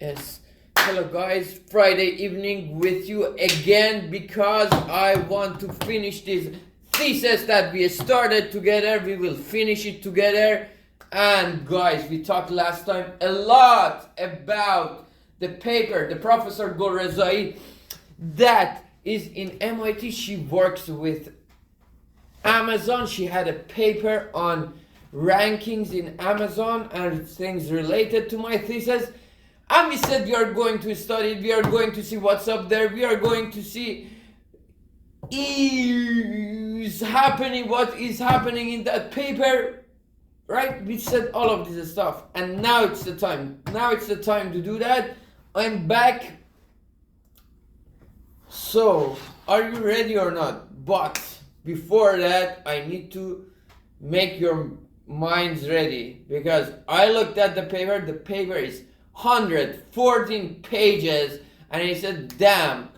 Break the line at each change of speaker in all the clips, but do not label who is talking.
Yes. Hello guys, Friday evening with you again because I want to finish this thesis that we started together. We will finish it together. And guys, we talked last time a lot about the paper, the Professor Golrezai that is in MIT. She works with Amazon. She had a paper on rankings in Amazon and things related to my thesis. And we said we are going to study it, we are going to see what's up there, we are going to see what is happening in that paper, right? We said all of this stuff, and now it's the time. Now it's the time to do that. I'm back. So, are you ready or not? But before that, I need to make your minds ready because I looked at the paper. The paper is 114 pages, and I said, damn,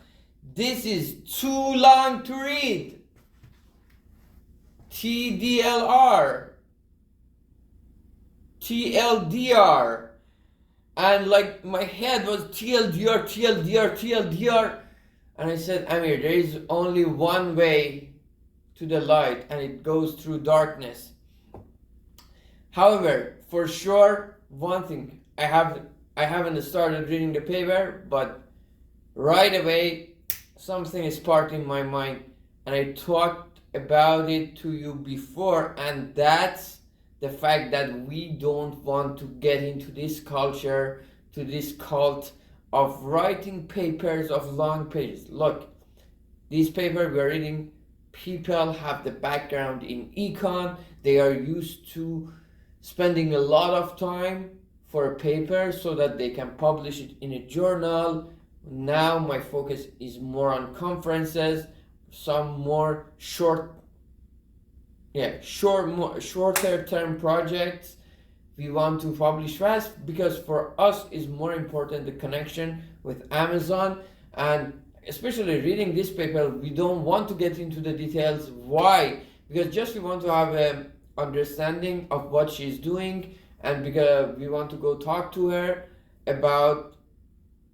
this is too long to read. TDLR, TLDR, and like my head was TLDR, and I said, Amir, there is only one way to the light, and it goes through darkness. However, for sure, one thing, I haven't started reading the paper, but right away something is sparked in my mind, and I talked about it to you before, and that's the fact that we don't want to get into this culture, to this cult of writing papers of long pages. Look, these papers we're reading, people have the background in econ, they are used to spending a lot of time for a paper so that they can publish it in a journal. Now my focus is more on conferences, some more shorter term projects. We want to publish fast because for us is more important the connection with Amazon, and especially reading this paper, we don't want to get into the details. Why? Because just we want to have an understanding of what she's doing, and because we want to go talk to her about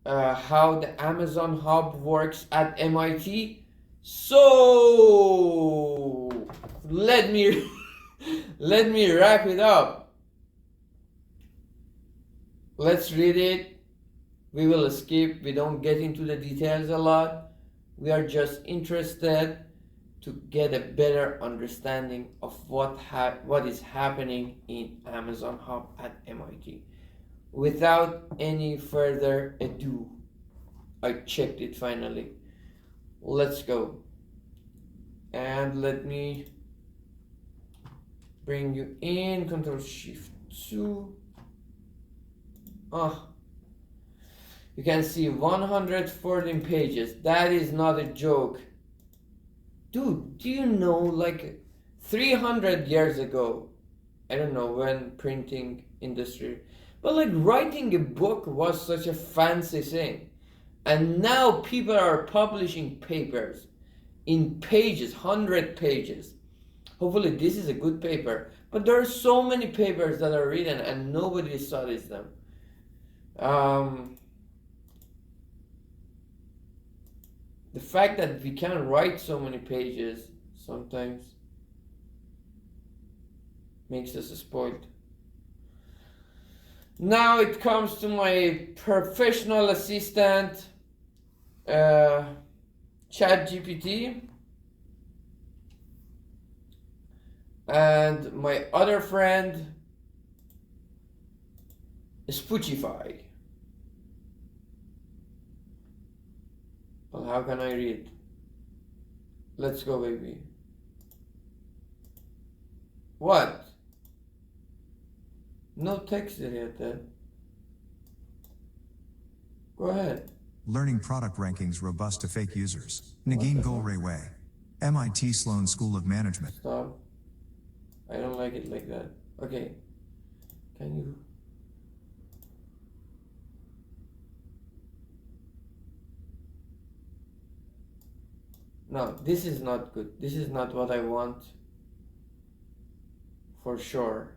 how the Amazon Hub works at MIT. So let me wrap it up. Let's read it. We will skip. We don't get into the details a lot. We are just interested to get a better understanding of what is happening in Amazon Hub at MIT. Without any further ado, I checked it finally. Let's go. And let me bring you in, Ctrl+Shift+2. You can see 114 pages. That is not a joke. Dude, do you know, like 300 years ago, I don't know when printing industry, but like writing a book was such a fancy thing. And now people are publishing papers in pages, 100 pages. Hopefully this is a good paper, but there are so many papers that are written and nobody studies them. The fact that we can write so many pages sometimes makes us spoiled. Now it comes to my professional assistant, ChatGPT, and my other friend, Spotify. Well, how can I read? Let's go, baby. What? No text yet then. Go ahead.
Learning product rankings robust to fake users. Nagin Golrezai. MIT Sloan School of Management.
Stop. I don't like it like that. Okay. Can you? No, this is not good. This is not what I want. For sure.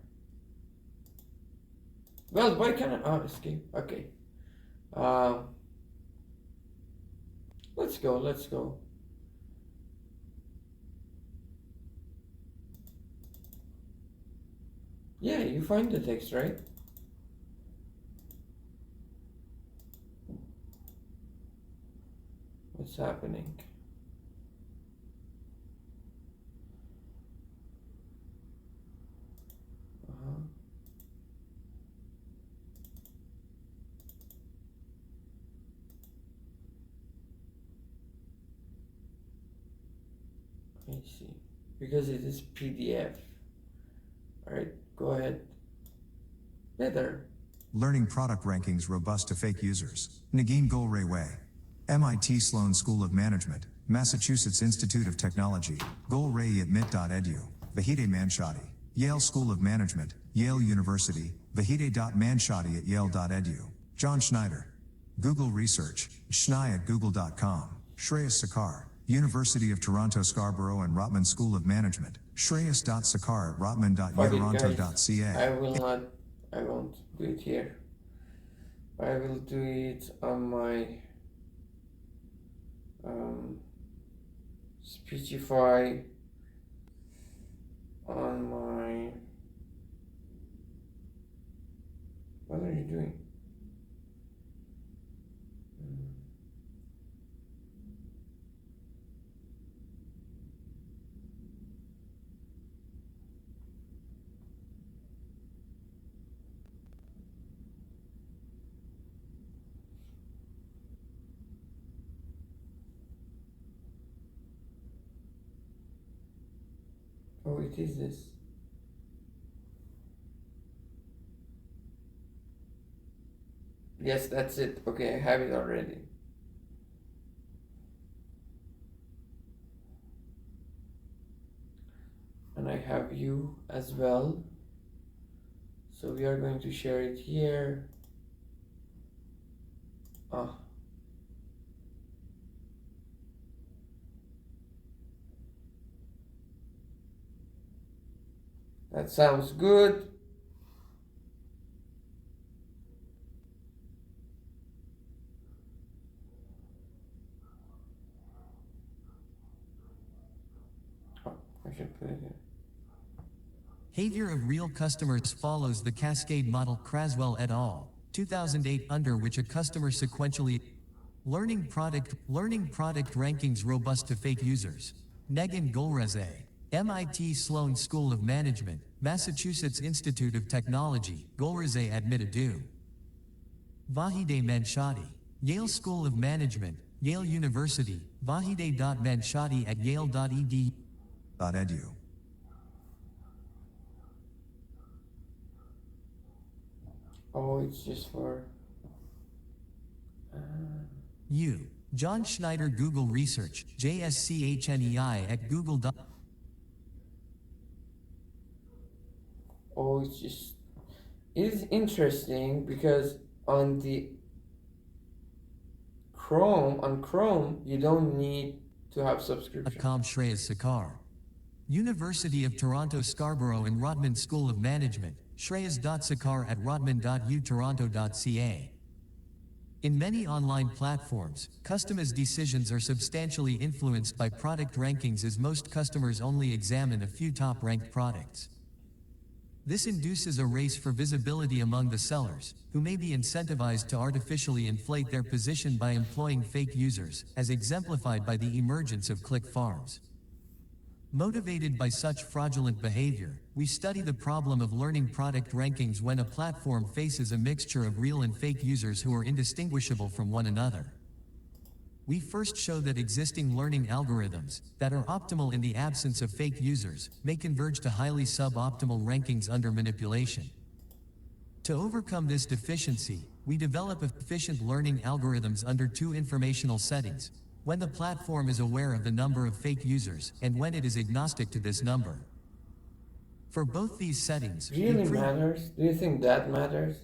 Well, why can't I? Oh, escape. Okay. Uh, let's go, let's go. Yeah, you find the text, right? What's happening? Uh-huh. I see. Because it is PDF. Alright, go ahead. Better.
Learning product rankings robust to fake users. Nagin Golray Way. MIT Sloan School of Management, Massachusetts Institute of Technology, Golray at MIT.edu, Vahide Manshadi, Yale School of Management, Yale University, Vahide.manshadi at Yale.edu, John Schneider. Google Research, Schnei at Google.com, Shreyas Sakar, University of Toronto Scarborough and Rotman School of Management, Shreyas.Sakar at Rotman.utoronto.ca.
I won't do it here. I will do it on my Speechify on my. What are you doing? Oh, it is this. Yes, that's it. Okay, I have it already. And I have you as well. So we are going to share it here. Ah. That sounds good. Oh, I should put it here.
Behavior of real customers follows the cascade model Craswell et al. 2008, under which a customer sequentially learning product rankings robust to fake users. Negin Golreze, MIT Sloan School of Management, Massachusetts Institute of Technology, Golreze at MIT.edu. Vahide Manshadi, Yale School of Management, Yale University, Vahide.Manshadi at Yale.edu.
Oh, it's just for.
You, John Schneider, Google Research, JSCHNEI at Google.
Oh, it's just. It is interesting because on the Chrome, you don't need to have subscription.
Shreyas Sakar. University of Toronto Scarborough and Rotman School of Management, Shreyas.Sakar at Rotman.utoronto.ca. In many online platforms, customers' decisions are substantially influenced by product rankings, as most customers only examine a few top-ranked products. This induces a race for visibility among the sellers, who may be incentivized to artificially inflate their position by employing fake users, as exemplified by the emergence of click farms. Motivated by such fraudulent behavior, we study the problem of learning product rankings when a platform faces a mixture of real and fake users who are indistinguishable from one another. We first show that existing learning algorithms, that are optimal in the absence of fake users, may converge to highly suboptimal rankings under manipulation. To overcome this deficiency, we develop efficient learning algorithms under two informational settings: when the platform is aware of the number of fake users, and when it is agnostic to this number. For both these settings,
Really matters? Do you think that matters?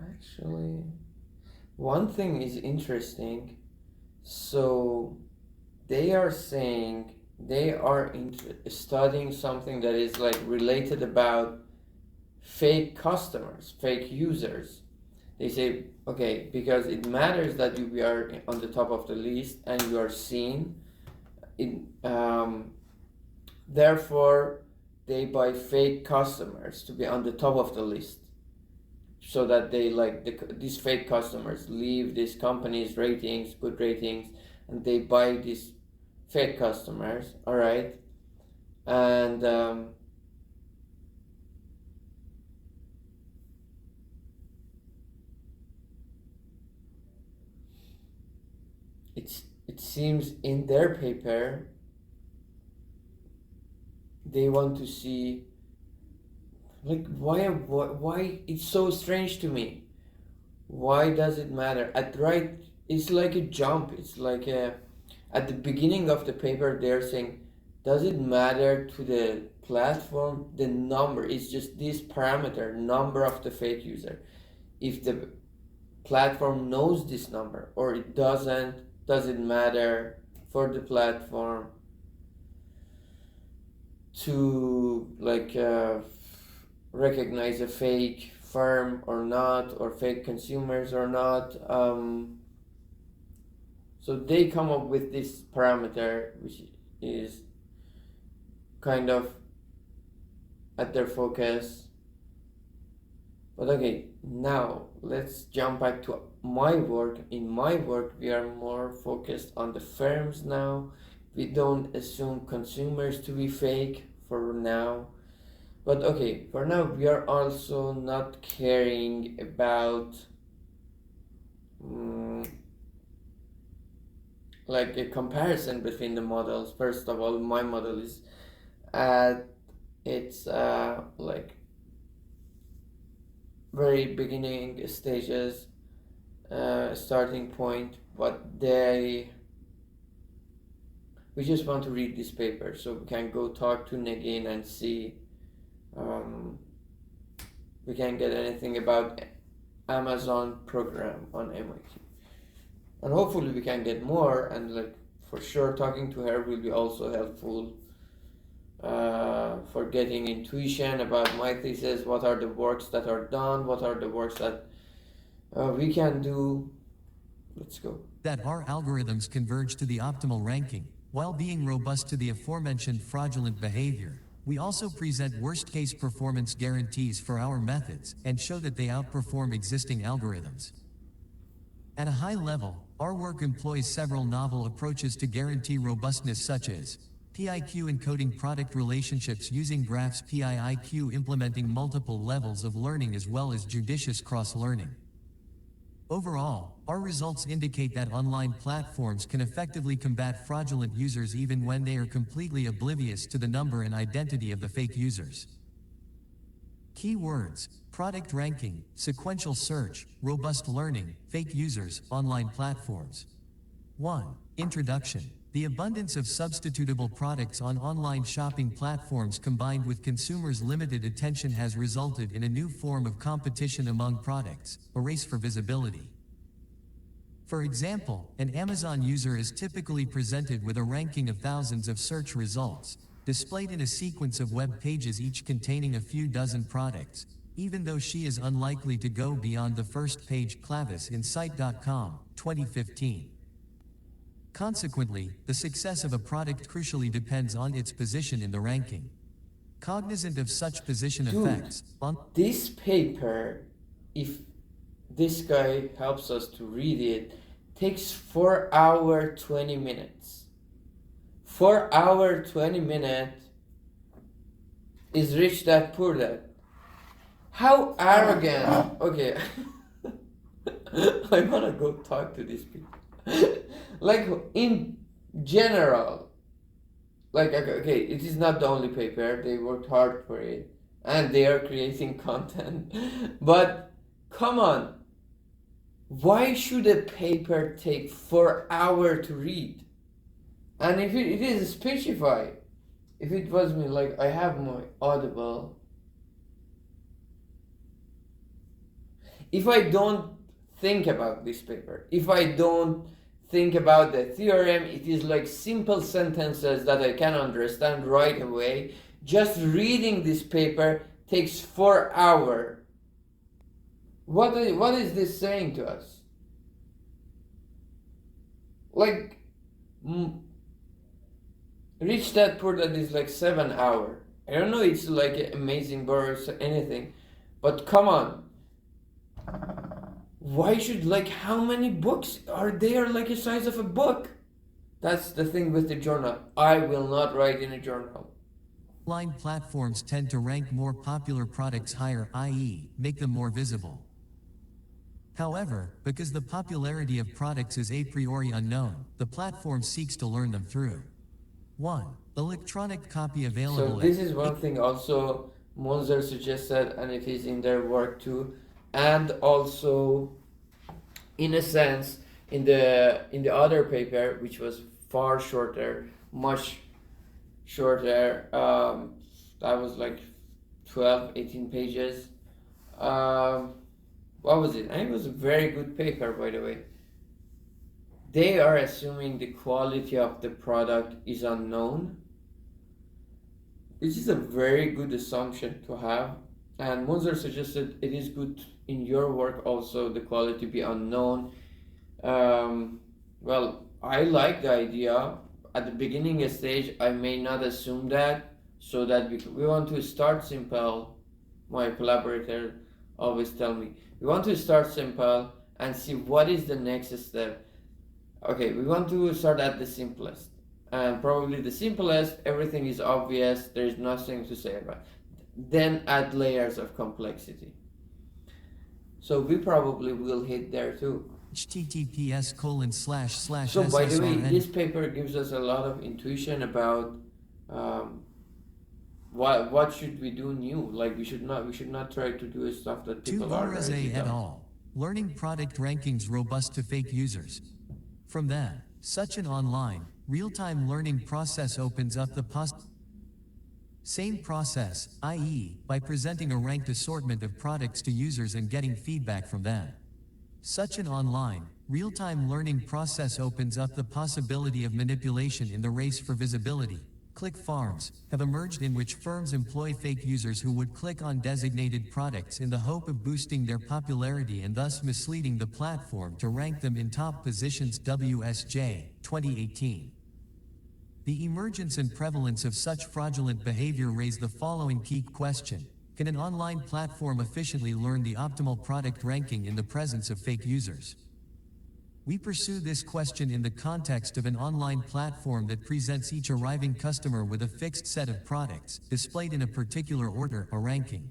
Actually, one thing is interesting. So they are saying they are studying something that is like related about fake customers, fake users. They say, okay, because it matters that we are on the top of the list and you are seen, therefore they buy fake customers to be on the top of the list, so that they these fake customers leave these companies ratings, good ratings, and they buy these fake customers. All right, and it seems in their paper they want to see, like, why it's so strange to me. Why does it matter? It's like a jump. It's like at the beginning of the paper they're saying, does it matter to the platform? The number is just this parameter, number of the fake user. If the platform knows this number or it doesn't, does it matter for the platform to recognize a fake firm or not, or fake consumers or not? So they come up with this parameter, which is kind of at their focus. But okay, now let's jump back to my work. In my work, we are more focused on the firms now. We don't assume consumers to be fake for now. But okay, for now, we are also not caring about like a comparison between the models. First of all, my model is at its very beginning stages, starting point, but we just want to read this paper so we can go talk to Negin and see we can get anything about Amazon program on MIT, and hopefully we can get more, and for sure talking to her will be also helpful for getting intuition about my thesis. What are the works that are done? What are the works that we can do? Let's go.
That our algorithms converge to the optimal ranking, while being robust to the aforementioned fraudulent behavior. We also present worst-case performance guarantees for our methods and show that they outperform existing algorithms. At a high level, our work employs several novel approaches to guarantee robustness, such as PIQ encoding product relationships using graphs, PIIQ implementing multiple levels of learning, as well as judicious cross-learning. Overall, our results indicate that online platforms can effectively combat fraudulent users even when they are completely oblivious to the number and identity of the fake users. Keywords: product ranking, sequential search, robust learning, fake users, online platforms. 1. Introduction. The abundance of substitutable products on online shopping platforms combined with consumers' limited attention has resulted in a new form of competition among products, a race for visibility. For example, an Amazon user is typically presented with a ranking of thousands of search results, displayed in a sequence of web pages each containing a few dozen products, even though she is unlikely to go beyond the first page. Clavis Insight.com, 2015. Consequently, the success of a product crucially depends on its position in the ranking. Cognizant of such position effects,
this paper, if this guy helps us to read it, takes 4 hours 20 minutes. 4 hours 20 minutes is Rich Dad Poor Dad. How arrogant! Okay, I wanna go talk to these people. In general, okay, it is not the only paper. They worked hard for it, and they are creating content. But come on, why should a paper take 4 hours to read? And if it is Speechify, if it was me, I have my Audible. If I don't think about this paper, if I don't think about the theorem, it is simple sentences that I can understand right away. Just reading this paper takes 4 hours. What is this saying to us? Like, Rich Dad Poor Dad is like 7 hours. I don't know it's like an amazing book or anything, but come on. Why should, like, how many books are there like the size of a book? That's the thing with the journal. I will not write in a journal.
Online platforms tend to rank more popular products higher, i.e., make them more visible. However, because the popularity of products is a priori unknown, the platform seeks to learn them through 1. Electronic copy available.
So this is one thing also Monzer suggested, and it is in their work too, and also in a sense in the other paper, which was far shorter, much shorter, that was like 12-18 pages. What was it? And it was a very good paper, by the way. They are assuming the quality of the product is unknown, which is a very good assumption to have. And Munzer suggested it is good in your work also the quality be unknown. Well, I like the idea. At the beginning stage, I may not assume that, so that we want to start simple. My collaborator always tell me, we want to start simple and see what is the next step. Okay, we want to start at the simplest, and probably the simplest, everything is obvious, there is nothing to say about it. Then add layers of complexity. So we probably will hit there too.
https://
So by the way,
SSRN.
this paper gives us a lot of intuition about what should we do new. Like we should not try to do stuff that people are
Tuvarese
already
et
done.
al. Learning product rankings robust to fake users. From them, such an online, real-time learning process opens up the same process, i.e., by presenting a ranked assortment of products to users and getting feedback from them. Such an online, real-time learning process opens up the possibility of manipulation in the race for visibility. Click farms have emerged in which firms employ fake users who would click on designated products in the hope of boosting their popularity and thus misleading the platform to rank them in top positions. WSJ, 2018. The emergence and prevalence of such fraudulent behavior raise the following key question. Can an online platform efficiently learn the optimal product ranking in the presence of fake users? We pursue this question in the context of an online platform that presents each arriving customer with a fixed set of products, displayed in a particular order, a ranking.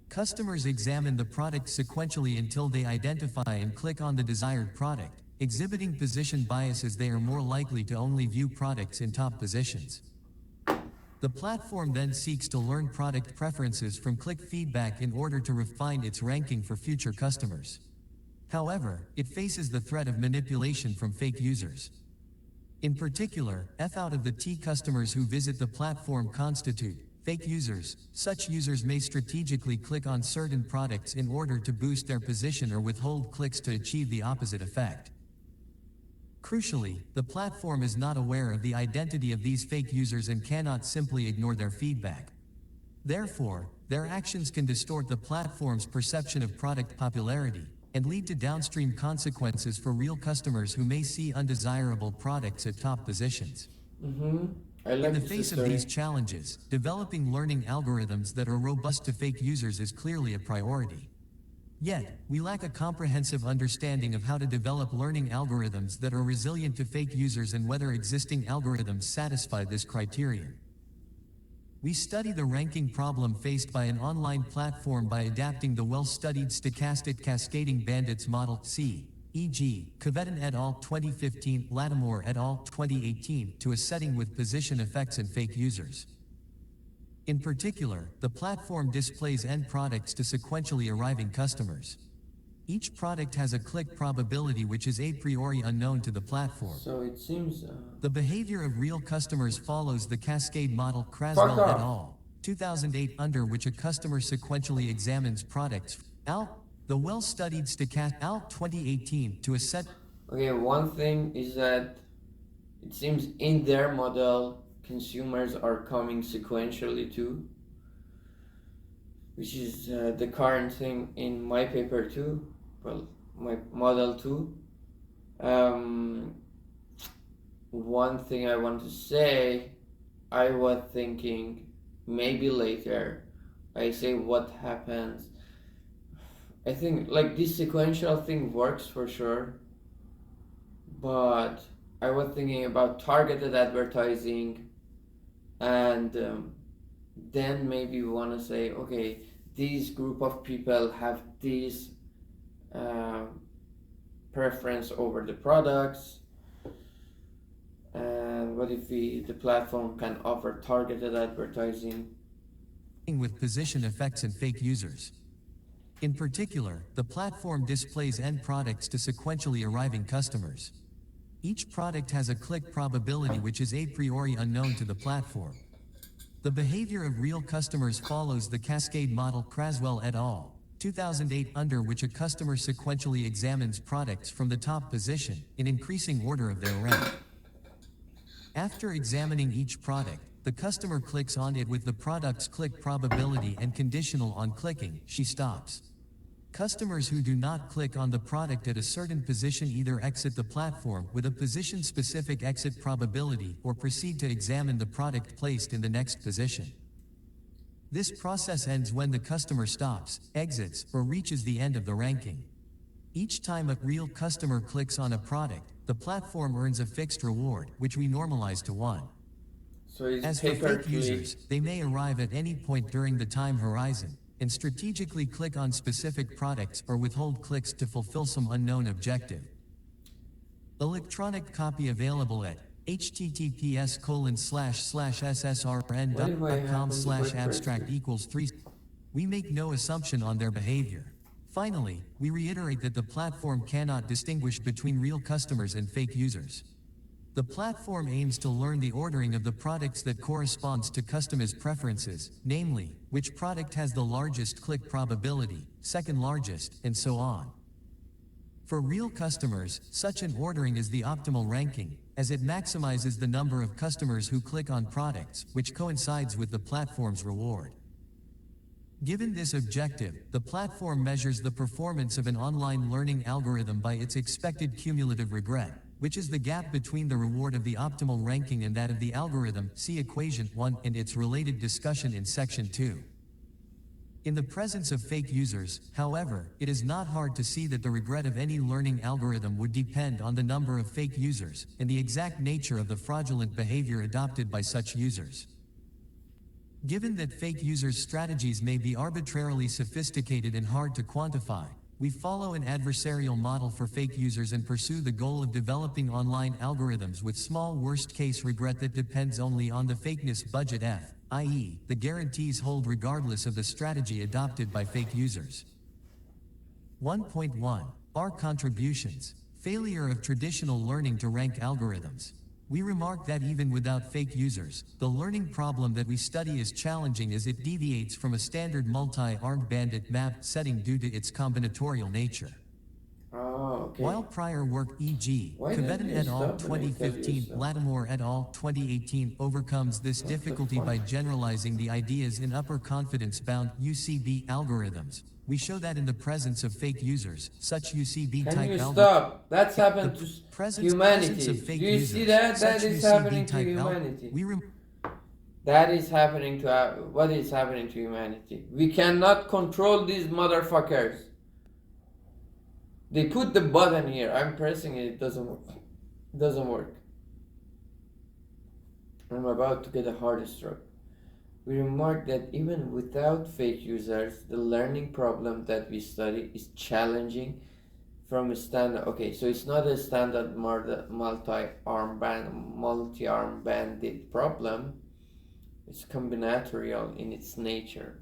Customers examine the product sequentially until they identify and click on the desired product, exhibiting position bias as they are more likely to only view products in top positions. The platform then seeks to learn product preferences from click feedback in order to refine its ranking for future customers. However, it faces the threat of manipulation from fake users. In particular, F out of the T customers who visit the platform constitute fake users. Such users may strategically click on certain products in order to boost their position or withhold clicks to achieve the opposite effect. Crucially, the platform is not aware of the identity of these fake users and cannot simply ignore their feedback. Therefore, their actions can distort the platform's perception of product popularity and lead to downstream consequences for real customers who may see undesirable products at top positions.
I like
In the
this
face of
story.
these challenges, developing learning algorithms that are robust to fake users is clearly a priority. Yet, we lack a comprehensive understanding of how to develop learning algorithms that are resilient to fake users and whether existing algorithms satisfy this criterion. We study the ranking problem faced by an online platform by adapting the well-studied stochastic cascading bandits model C, e.g., Kvetin et al. 2015, Lattimore et al. 2018, to a setting with position effects and fake users. In particular, the platform displays end products to sequentially arriving customers. Each product has a click probability which is a priori unknown to the platform.
So it seems
The behavior of real customers follows the cascade model
Fuck
Kraswell et
off.
al. 2008, under which a customer sequentially examines products. The well-studied stochastic 2018 to a set.
okay. One thing is that it seems in their model consumers are coming sequentially too. which is the current thing in my paper too. Well, my model too. Um, One thing I want to say, I was thinking maybe later I say what happens. I think like this sequential thing works for sure, but I was thinking about targeted advertising, and then maybe we want to say, okay, this group of people have this uh, preference over the products, and what if the platform can offer targeted advertising?
With position effects and fake users. In particular, the platform displays end products to sequentially arriving customers. Each product has a click probability which is a priori unknown to the platform. The behavior of real customers follows the cascade model Craswell et al. 2008, under which a customer sequentially examines products from the top position in increasing order of their rank. After examining each product, the customer clicks on it with the product's click probability and conditional on clicking, she stops. Customers who do not click on the product at a certain position either exit the platform with a position-specific exit probability or proceed to examine the product placed in the next position. This process ends when the customer stops, exits, or reaches the end of the ranking. Each time a real customer clicks on a product, the platform earns a fixed reward, which we normalize to 1.
So it's
As for
paper
fake users, they may arrive at any point during the time horizon and strategically click on specific products or withhold clicks to fulfill some unknown objective. Electronic copy available at https://ssrn.com/abstract=3. We make no assumption on their behavior. Finally, we reiterate that the platform cannot distinguish between real customers and fake users. The platform aims to learn the ordering of the products that corresponds to customers' preferences, namely, which product has the largest click probability, second largest, and so on. For real customers, such an ordering is the optimal ranking, as it maximizes the number of customers who click on products, which coincides with the platform's reward. Given this objective, the platform measures the performance of an online learning algorithm by its expected cumulative regret, which is the gap between the reward of the optimal ranking and that of the algorithm. See equation 1 and its related discussion in section 2. In the presence of fake users, however, it is not hard to see that the regret of any learning algorithm would depend on the number of fake users and the exact nature of the fraudulent behavior adopted by such users. Given that fake users' strategies may be arbitrarily sophisticated and hard to quantify, we follow an adversarial model for fake users and pursue the goal of developing online algorithms with small worst-case regret that depends only on the fakeness budget F, i.e., the guarantees hold regardless of the strategy adopted by fake users. 1.1. Our contributions. Failure of traditional learning to rank algorithms. We remark that even without fake users, the learning problem that we study is challenging as it deviates from a standard multi-armed bandit map setting due to its combinatorial nature.
Oh, okay.
While prior work e.g.
Why
Kvedan
didn't you
et al.
stop when I tell you
2015,
so?
Lattimore et al. 2018 overcomes this
What the
difficulty
fuck?
by generalizing the ideas in upper confidence-bound UCB algorithms. We show that in the presence of fake users, such UCB-type
Can you
algorithms.
stop? That's happened to
Presence
humanity.
of fake
Do you
users,
see that? That
such
is happening to
UCB-type
humanity.
we
That is happening to what is happening to humanity. We cannot control these motherfuckers. They put the button here. I'm pressing it. It doesn't work. It doesn't work. I'm about to get a heart stroke. We remark that even without fake users, the learning problem that we study is challenging from a standard. Okay, so it's not a standard multi-arm banded problem. It's combinatorial in its nature.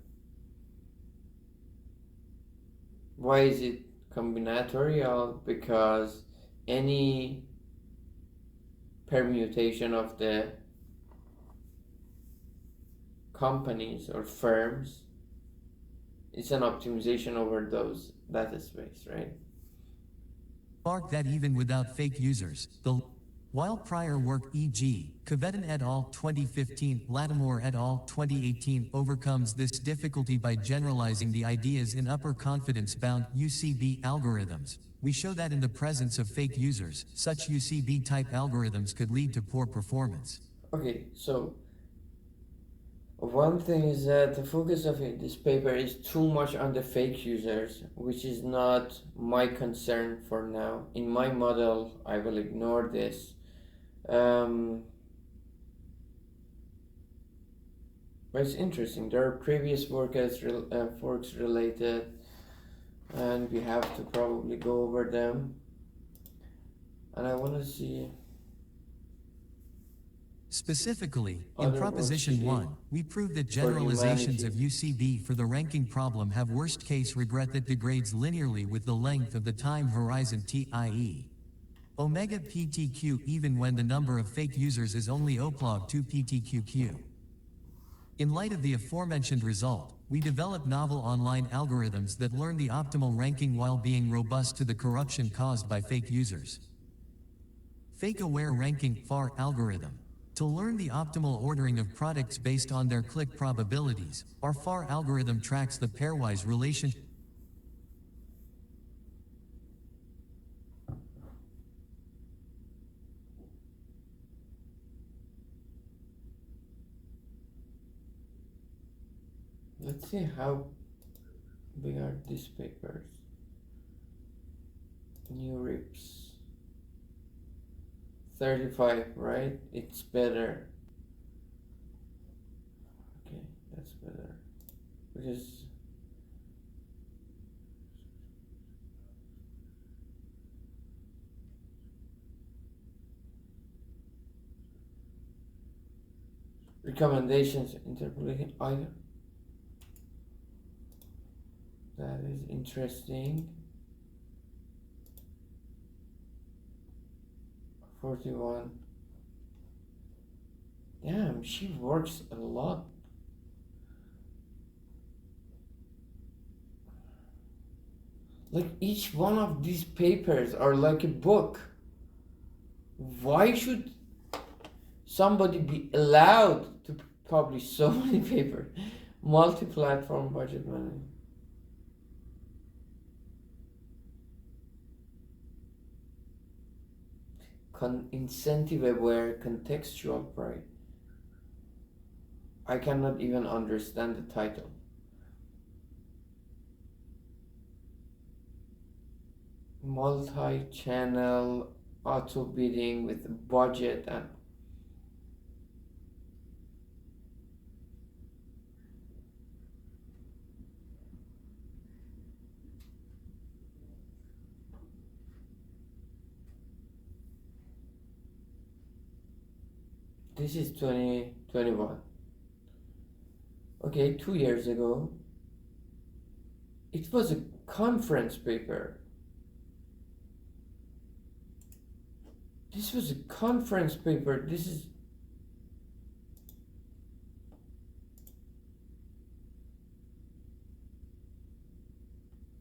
Why is it combinatorial? Because any permutation of the companies or firms is an optimization over those data space, right?
Remark that even without fake users, the While prior work e.g., Kvetin et al. 2015, Lattimore et al. 2018 overcomes this difficulty by generalizing the ideas in upper confidence-bound UCB algorithms, we show that in the presence of fake users, such UCB-type algorithms could lead to poor performance.
Okay, so one thing is that the focus of this paper is too much on the fake users, which is not my concern for now. In my model, I will ignore this. But it's interesting. There are previous works related, and we have to probably go over them. And I want to see.
Specifically, in
Other
Proposition
works
1, we prove that generalizations of
humanity.
UCB for the ranking problem have worst-case regret that degrades linearly with the length of the time horizon t, i.e. omega PTQ even when the number of fake users is only oplog 2 PTQQ. In light of the aforementioned result, we develop novel online algorithms that learn the optimal ranking while being robust to the corruption caused by fake users. Fake-aware ranking FAR algorithm. To learn the optimal ordering of products based on their click probabilities, our FAR algorithm tracks the pairwise relationship.
Let's see how big are these papers. New rips. 35, right? It's better. Okay, that's better. Because recommendations interpolating either. That is interesting. 41. Damn, she works a lot. Like each one of these papers are like a book. Why should somebody be allowed to publish so many papers? Multi-platform budget management. Incentive-aware contextual pride. I cannot even understand the title. Multi-channel auto bidding with budget and this is 2021. Okay, 2 years ago, it was a conference paper. This was a conference paper. This is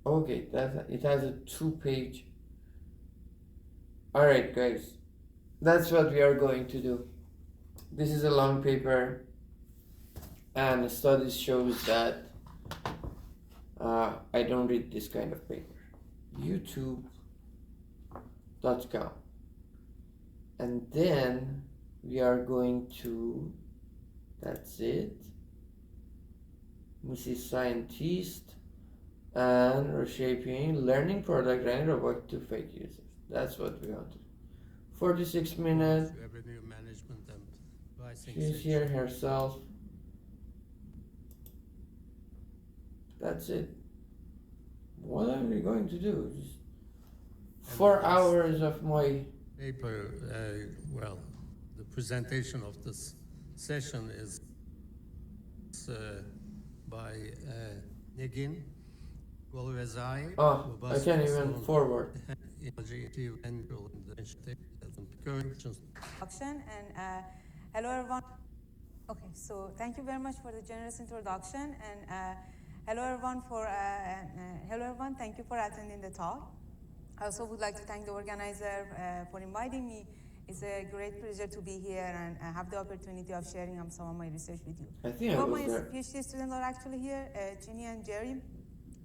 okay. That it has a 2-page. All right, guys, that's what we are going to do. This is a long paper, and studies shows that I don't read this kind of paper. YouTube.com. And then we are going to, that's it, Mrs. Scientist and reshaping learning product and robot to fake users. That's what we want to do. 46 minutes.
Revenue management and pricing.
She's here herself. That's it. What are we going to do? Just 4 hours of my
Paper, well, the presentation of this session is by Negin Golrezai.
I can't even forward.
Introduction and hello everyone. Okay, so thank you very much for the generous introduction and hello everyone. Thank you for attending the talk. I also would like to thank the organizer for inviting me It's a great pleasure to be here and have the opportunity of sharing some of my research with you.
I think I
Two of
was
my
there.
PhD students are actually here, Ginny and Jerry.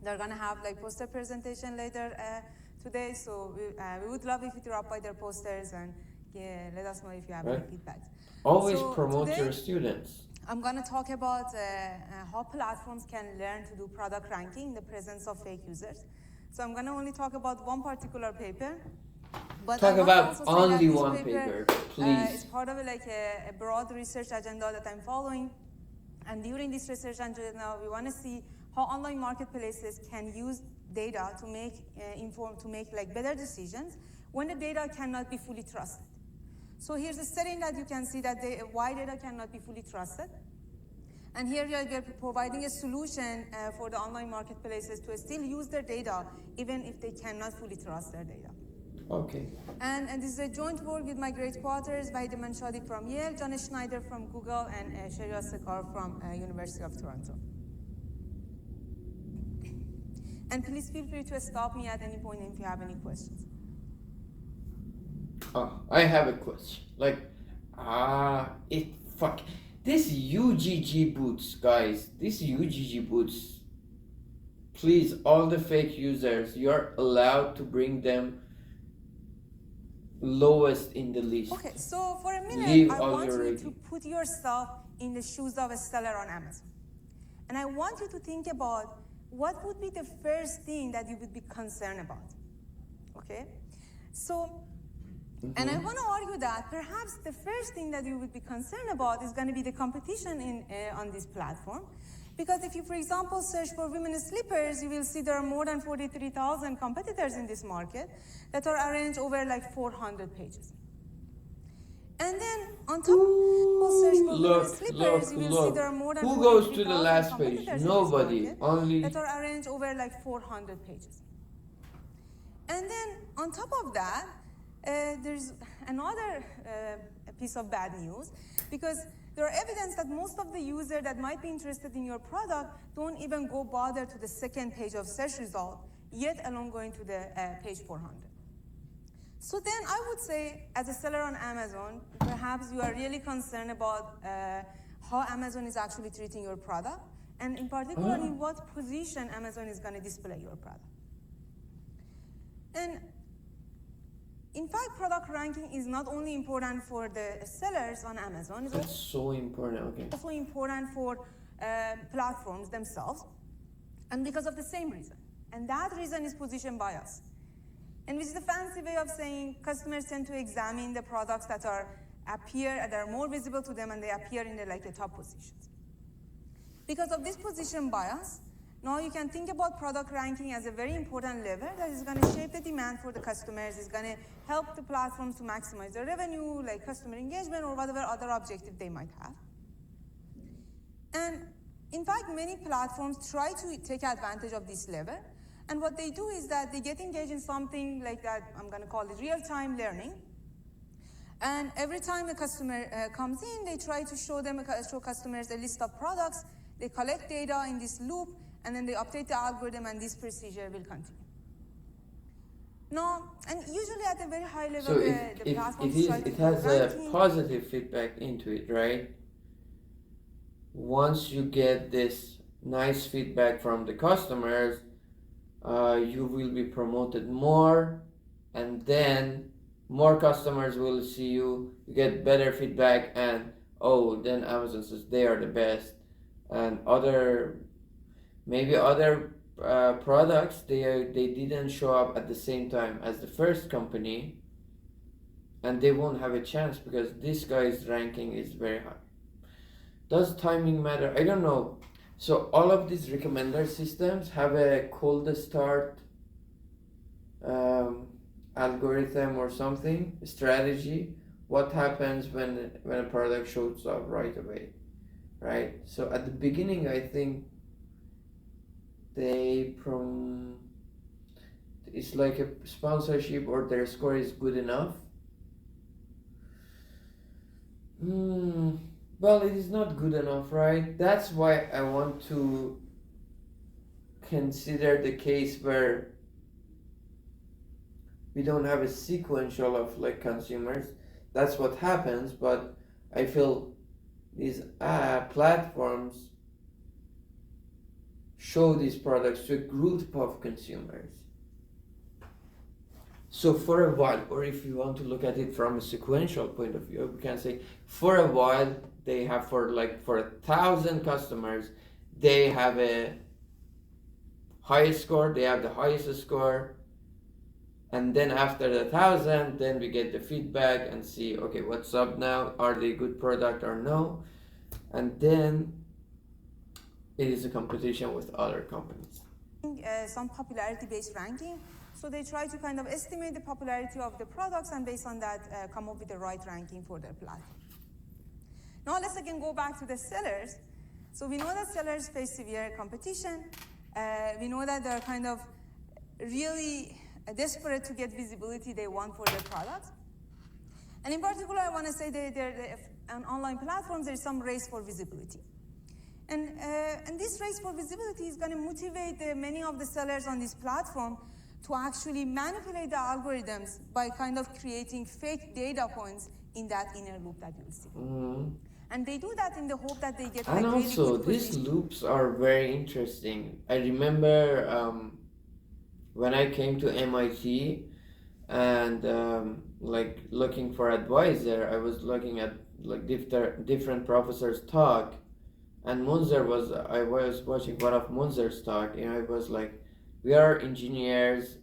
They're gonna have like poster presentation later today, so we would love if you drop by their posters and let us know if you have any
Right.
feedback.
Always
So
promote
today,
your students.
I'm going to talk about how platforms can learn to do product ranking in the presence of fake users. So I'm going to only talk about one particular paper. But
Talk
I want to
about
also say that
only
this
one paper, please.
It's part of a broad research agenda that I'm following. And during this research agenda, we want to see how online marketplaces can use data to make like better decisions when the data cannot be fully trusted. So here's a setting that you can see that why data cannot be fully trusted. And here we are providing a solution for the online marketplaces to still use their data even if they cannot fully trust their data.
Okay.
And this is a joint work with my great quarters, Vahid Manshadi from Yale, John Schneider from Google, and Shreya Sekar from University of Toronto. And please feel free to stop me at any point if you have any questions.
Oh, I have a question. This UGG boots, guys. This UGG boots. Please, all the fake users, you're allowed to bring them lowest in the list.
Okay, so for a minute,
Leave
I
all
want
your
you
rating.
to put yourself in the shoes of a seller on Amazon. And I want you to think about what would be the first thing that you would be concerned about. Okay? So, and I want to argue that perhaps the first thing that you would be concerned about is going to be the competition on this platform. Because if you, for example, search for women's slippers, you will see there are more than 43,000 competitors in this market that are arranged over like 400 pages. And then on top of search for women's slippers, you will see there are more than
Who goes to the
43,000
last page?
competitors in
Nobody.
this market
Only.
that are arranged over like 400 pages. And then on top of that, there's another piece of bad news, because there are evidence that most of the users that might be interested in your product don't even go bother to the second page of search result, yet alone going to the page 400. So then I would say, as a seller on Amazon, perhaps you are really concerned about how Amazon is actually treating your product, and in particular, in what position Amazon is going to display your product. And in fact, product ranking is not only important for the sellers on Amazon, it's
That's so important. Okay.
also important for platforms themselves, and because of the same reason. And that reason is position bias. And which is a fancy way of saying customers tend to examine the products that are more visible to them, and they appear in the top positions. Because of this position bias, now you can think about product ranking as a very important lever that is going to shape the demand for the customers, is going to help the platforms to maximize their revenue, like customer engagement or whatever other objective they might have. And in fact, many platforms try to take advantage of this lever. And what they do is that they get engaged in something like that, I'm going to call it real-time learning. And every time a customer comes in, they try to show customers a list of products. They collect data in this loop, and then they update the algorithm, and this procedure will continue. No, and usually at a very high level,
So
the platforms try to
it has a
ranking.
positive feedback into it, right? Once you get this nice feedback from the customers, you will be promoted more, and then more customers will see you. You get better feedback, and then Amazon says they are the best, and maybe other products they didn't show up at the same time as the first company, and they won't have a chance because this guy's ranking is very high. Does timing matter? I don't know. So all of these recommender systems have a cold start algorithm or something, strategy. What happens when a product shows up right away, right? So at the beginning, I think it's like a sponsorship, or their score is good enough. Well, it is not good enough, right? That's why I want to consider the case where we don't have a sequential of consumers. that's what happens. But I feel these platforms show these products to a group of consumers. So for a while, or if you want to look at it from a sequential point of view, we can say for a while they have for 1,000 customers, they have a high score, they have the highest score, and then after the 1,000, then we get the feedback and see, okay, what's up now? Are they a good product or no? And then it is a competition with other companies.
Some popularity-based ranking. So they try to kind of estimate the popularity of the products and based on that come up with the right ranking for their platform. Now let's again go back to the sellers. So we know that sellers face severe competition. We know that they're kind of really desperate to get visibility they want for their products. And in particular, I want to say that on online platforms, there's some race for visibility. And this race for visibility is going to motivate many of the sellers on this platform to actually manipulate the algorithms by kind of creating fake data points in that inner loop that you'll see.
Mm-hmm.
And they do that in the hope that they get
And
really
also,
good
these
position.
loops are very interesting. I remember when I came to MIT and looking for advisor, I was looking at different professors' talk, and I was watching one of Munzer's talk, and I was like, we are engineers,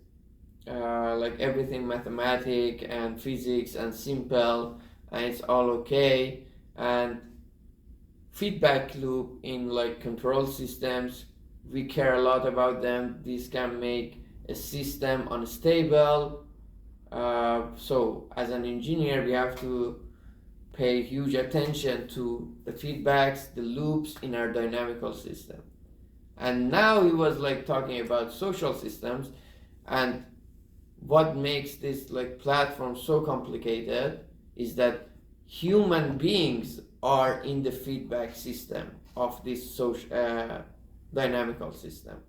everything mathematic and physics and simple, and it's all okay. And feedback loop in control systems, we care a lot about them. This can make a system unstable. So as an engineer, we have to pay huge attention to the feedbacks, the loops in our dynamical system. And now he was talking about social systems, and what makes this platform so complicated is that human beings are in the feedback system of this social dynamical system.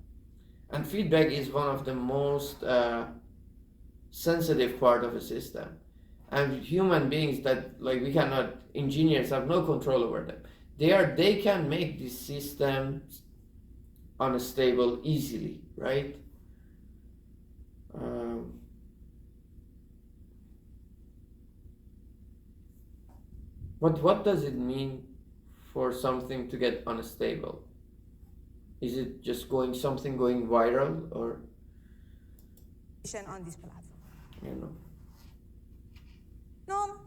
And feedback is one of the most sensitive part of a system. And human beings that engineers have no control over them. They can make this system unstable easily, right? What does it mean for something to get unstable? Is it just something going viral, or
On this platform.
you know?
No,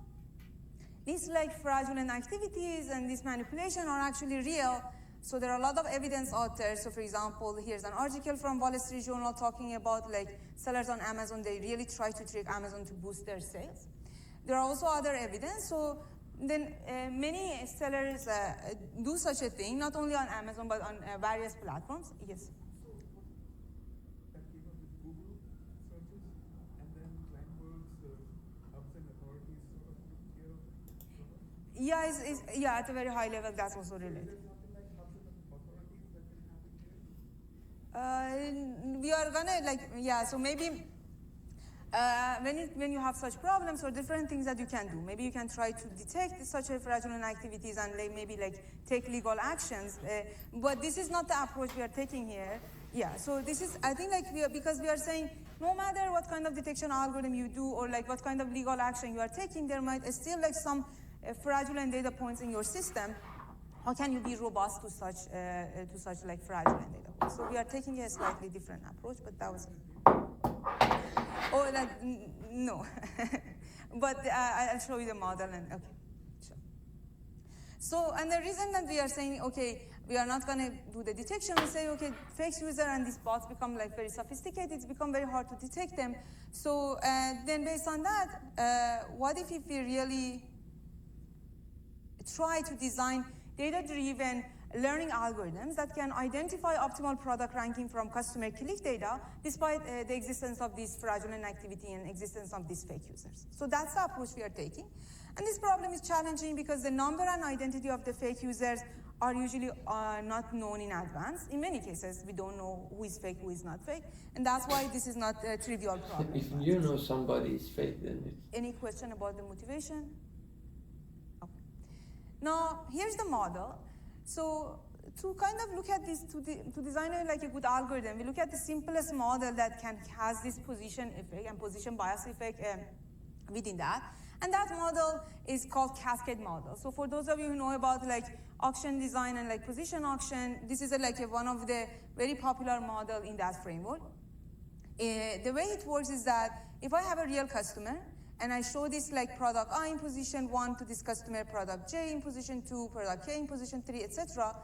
these fraudulent activities and this manipulation are actually real. So there are a lot of evidence out there. So for example, here's an article from Wall Street Journal talking about sellers on Amazon, they really try to trick Amazon to boost their sales. There are also other evidence. So then many sellers do such a thing, not only on Amazon, but on various platforms. Yes? Yeah, at a very high level, that's also related. We are gonna so maybe when you have such problems or different things that you can do, maybe you can try to detect such fraudulent activities and maybe take legal actions. But this is not the approach we are taking here. Yeah, so this is, I think because we are saying no matter what kind of detection algorithm you do or what kind of legal action you are taking, there might still some fraudulent data points in your system. How can you be robust to such fraudulent data points? So we are taking a slightly different approach, but that was no. But I'll show you the model and okay, sure. So, and the reason that we are saying, okay, we are not going to do the detection, we say, okay, fake user and these bots become very sophisticated, it's become very hard to detect them. So then based on that, what if we really try to design data-driven learning algorithms that can identify optimal product ranking from customer click data despite the existence of this fraudulent activity and existence of these fake users. So that's the approach we are taking. And this problem is challenging because the number and identity of the fake users are usually not known in advance. In many cases, we don't know who is fake, who is not fake, and that's why this is not a trivial problem.
If
for us.
you know somebody is fake, then it's
Any question about the motivation? Okay. Now, here's the model. So to kind of look at this, to design a good algorithm, we look at the simplest model that has this position effect and position bias effect within that. And that model is called cascade model. So for those of you who know about auction design and position auction, this is one of the very popular model in that framework. The way it works is that if I have a real customer and I show this product I in position 1 to this customer, product J in position 2, product K in position 3, etc.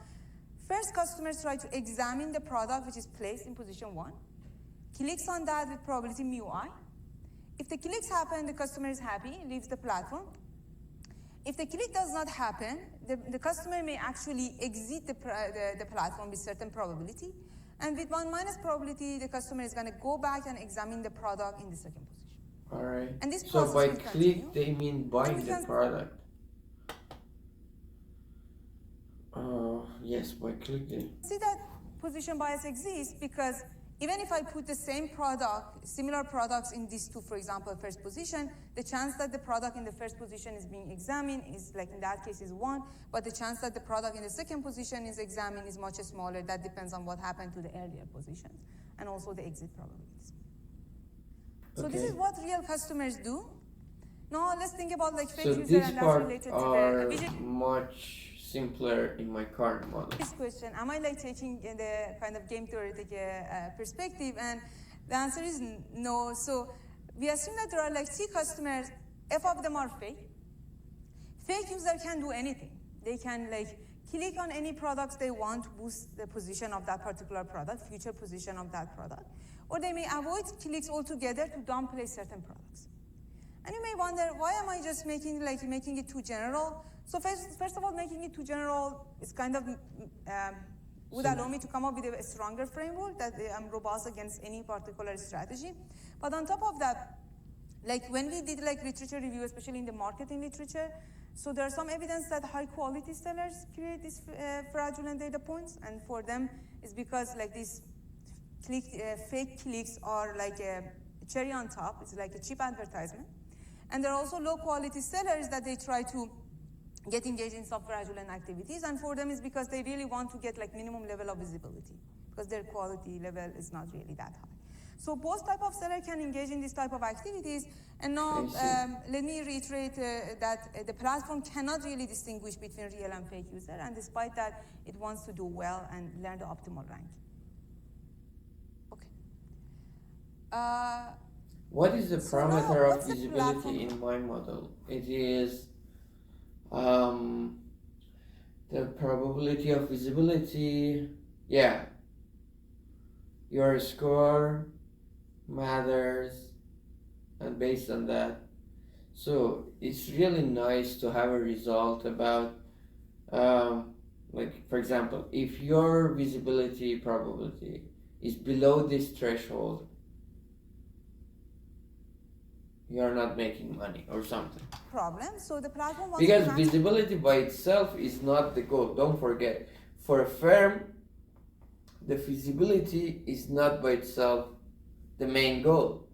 First, customers try to examine the product which is placed in position 1, clicks on that with probability mu I. If the clicks happen, the customer is happy, leaves the platform. If the click does not happen, the customer may actually exit the platform with certain probability. And with 1 minus probability, the customer is going to go back and examine the product in the second position.
all right.
And this
So
process
by
will
click,
continue.
they mean buying the product. Yes, by click.
See that position bias exists because even if I put the same product, similar products in these two, for example, first position, the chance that the product in the first position is being examined is in that case is 1, but the chance that the product in the second position is examined is much smaller. That depends on what happened to the earlier positions and also the exit probabilities. So this is what real customers do. Now let's think about fake
So
user
this
and that's
part
related to
are
the vision.
much simpler in my current model.
This question, am I taking the kind of game theoretic perspective? And the answer is no. So we assume that there are 3 customers, F of them are fake. Fake user can do anything. They can click on any products they want to boost the position of that particular product, future position of that product. Or they may avoid clicks altogether to downplay certain products. And you may wonder, why am I just making it too general? So first of all, making it too general is kind of would allow me to come up with a stronger framework that I'm robust against any particular strategy. But on top of that, when we did literature review, especially in the marketing literature, so there's some evidence that high quality sellers create these fraudulent data points, and for them it's because these fake clicks are a cherry on top. It's a cheap advertisement. And there are also low quality sellers that they try to get engaged in some fraudulent activities, and for them it's because they really want to get minimum level of visibility because their quality level is not really that high. So both type of seller can engage in this type of activities. And now let me reiterate that the platform cannot really distinguish between real and fake user, and despite that, it wants to do well and learn the optimal rank. Okay.
What is the
So now,
parameter
what's
of
the
visibility
platform?
in my model? It is the probability of visibility. Yeah. Your score matters, and based on that. So it's really nice to have a result about, for example, if your visibility probability is below this threshold, you are not making money or something.
Problem. So the platform wants
Because
to match
visibility by itself is not the goal. Don't forget, for a firm, the visibility is not by itself the main goal.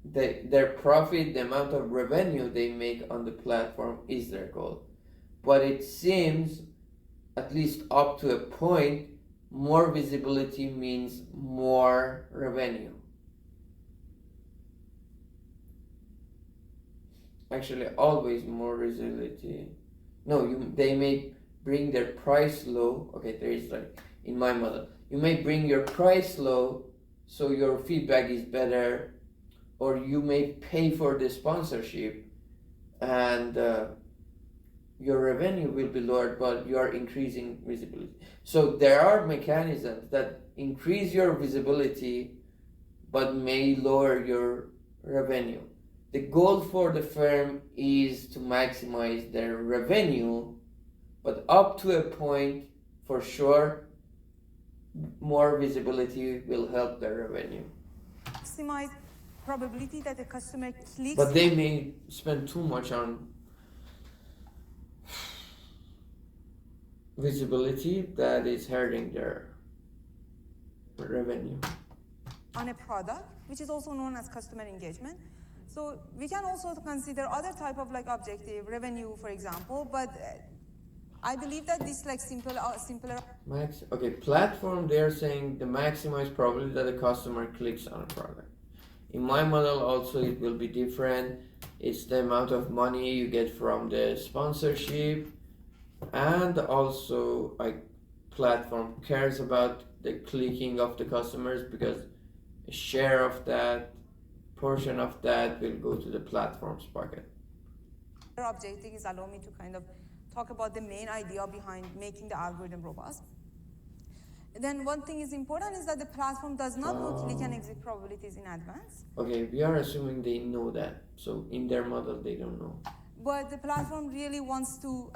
Their profit, the amount of revenue they make on the platform is their goal. But it seems, at least up to a point, more visibility means more revenue. Actually, always more visibility. No, they may bring their price low. Okay, there is in my model, you may bring your price low so your feedback is better, or you may pay for the sponsorship and your revenue will be lowered, but you are increasing visibility. So there are mechanisms that increase your visibility but may lower your revenue. The goal for the firm is to maximize their revenue, but up to a point, for sure, more visibility will help their revenue.
maximize probability that the customer clicks.
But they may spend too much on visibility that is hurting their revenue.
On a product, which is also known as customer engagement. So we can also consider other type of like objective, revenue, for example, but I believe that this like simpler.
Okay, platform, they're saying the maximize probability that a customer clicks on a product. In my model also it will be different. It's the amount of money you get from the sponsorship, and also like platform cares about the clicking of the customers, because a share of that, portion of that will go to the platform's pocket.
Objective is allow me to kind of talk about the main idea behind making the algorithm robust. Then one thing is important is that the platform does not know click and exit probabilities in advance.
Okay, we are assuming they know that. So in their model, they don't know.
But the platform really wants to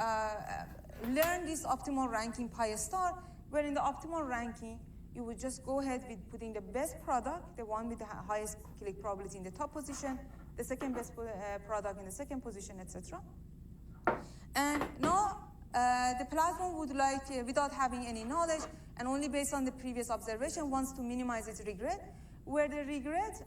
learn this optimal ranking pi star, where in the optimal ranking, you would just go ahead with putting the best product, the one with the highest click probability in the top position, the second best product in the second position, etc. And now the platform would like, without having any knowledge, and only based on the previous observation, wants to minimize its regret, where the regret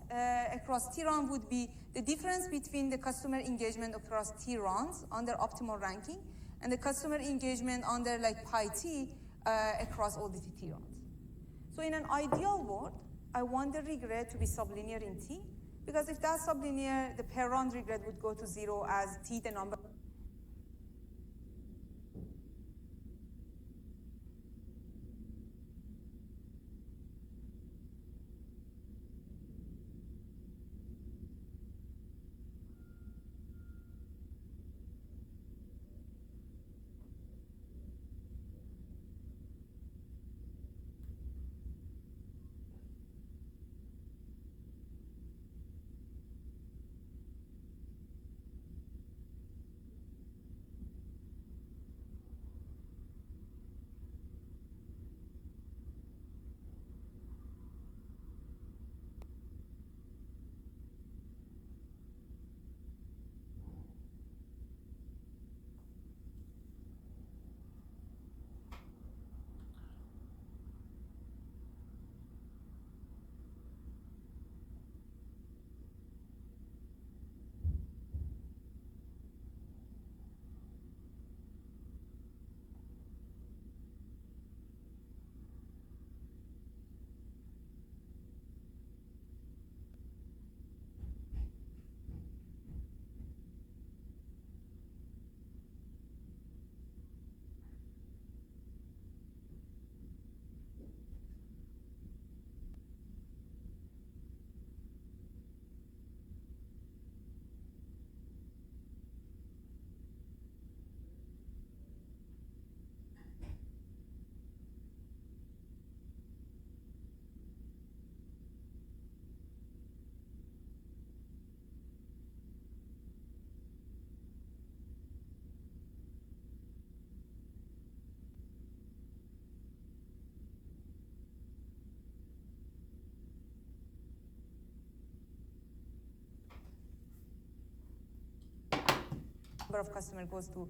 across T round would be the difference between the customer engagement across T rounds under optimal ranking and the customer engagement under like pi T across all the T rounds. So in an ideal world, I want the regret to be sublinear in T, because if that's sublinear, the per round regret would go to 0 as T the number. Number of customer goes to.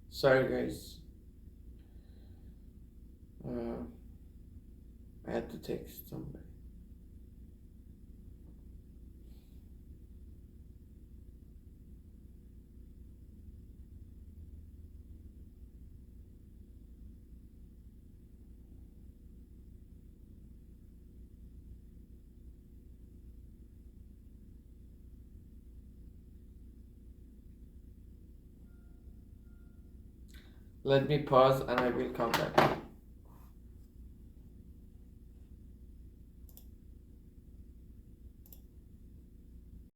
Sorry guys, I had to text somebody. Let me pause and I will come back.